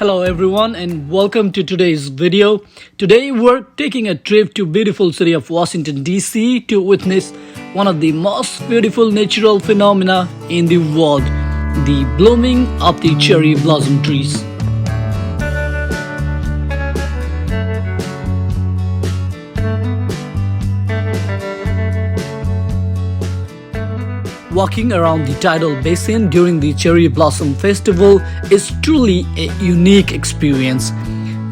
Hello everyone and welcome to today's video. Today we're taking a trip to beautiful city of Washington DC to witness one of the most beautiful natural phenomena in the world, the blooming of the cherry blossom trees. Walking around the Tidal Basin during the Cherry Blossom Festival is truly a unique experience.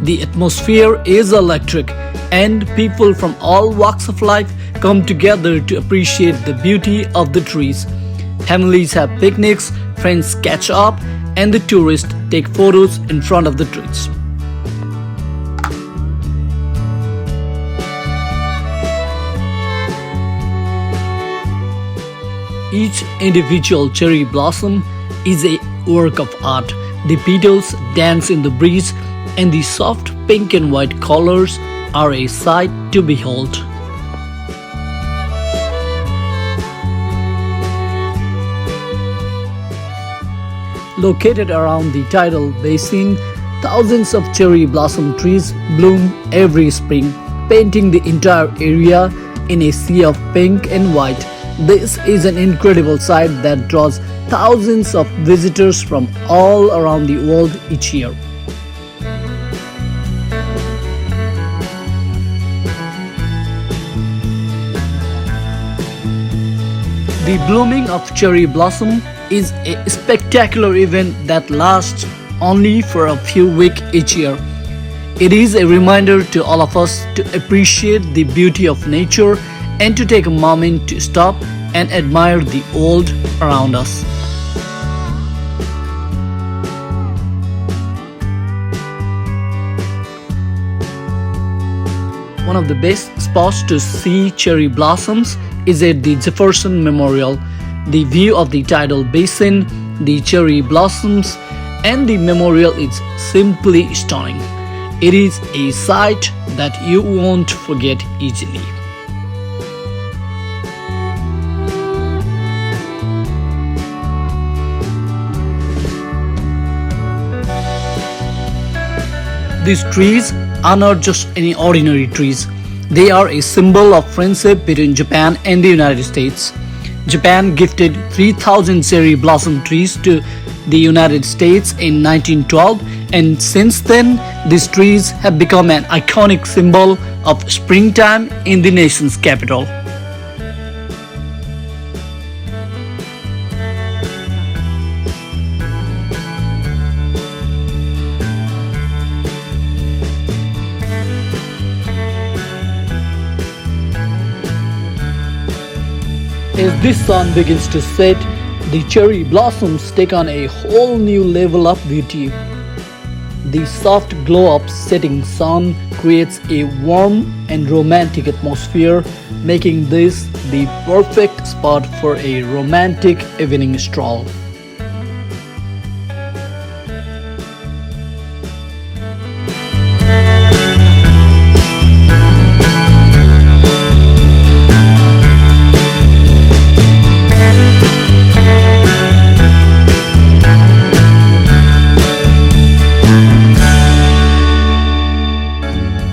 The atmosphere is electric, and people from all walks of life come together to appreciate the beauty of the trees. Families have picnics, friends catch up, and the tourists take photos in front of the trees. Each individual cherry blossom is a work of art. The petals dance in the breeze, and the soft pink and white colors are a sight to behold. Located around the Tidal Basin, thousands of cherry blossom trees bloom every spring, painting the entire area in a sea of pink and white. This is an incredible sight that draws thousands of visitors from all around the world each year. The blooming of cherry blossom is a spectacular event that lasts only for a few weeks each year. It is a reminder to all of us to appreciate the beauty of nature and to take a moment to stop and admire the world around us. One of the best spots to see cherry blossoms is at the Jefferson Memorial. The view of the Tidal Basin, the cherry blossoms, and the memorial is simply stunning. It is a sight that you won't forget easily. These trees are not just any ordinary trees. They are a symbol of friendship between Japan and the United States. Japan gifted 3,000 cherry blossom trees to the United States in 1912, and since then, these trees have become an iconic symbol of springtime in the nation's capital. As the sun begins to set, the cherry blossoms take on a whole new level of beauty. The soft glow of setting sun creates a warm and romantic atmosphere, making this the perfect spot for a romantic evening stroll.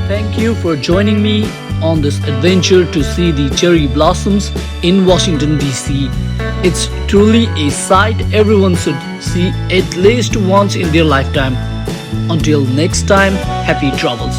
Thank you for joining me on this adventure to see the cherry blossoms in Washington DC. It's truly a sight everyone should see at least once in their lifetime. Until next time, happy travels.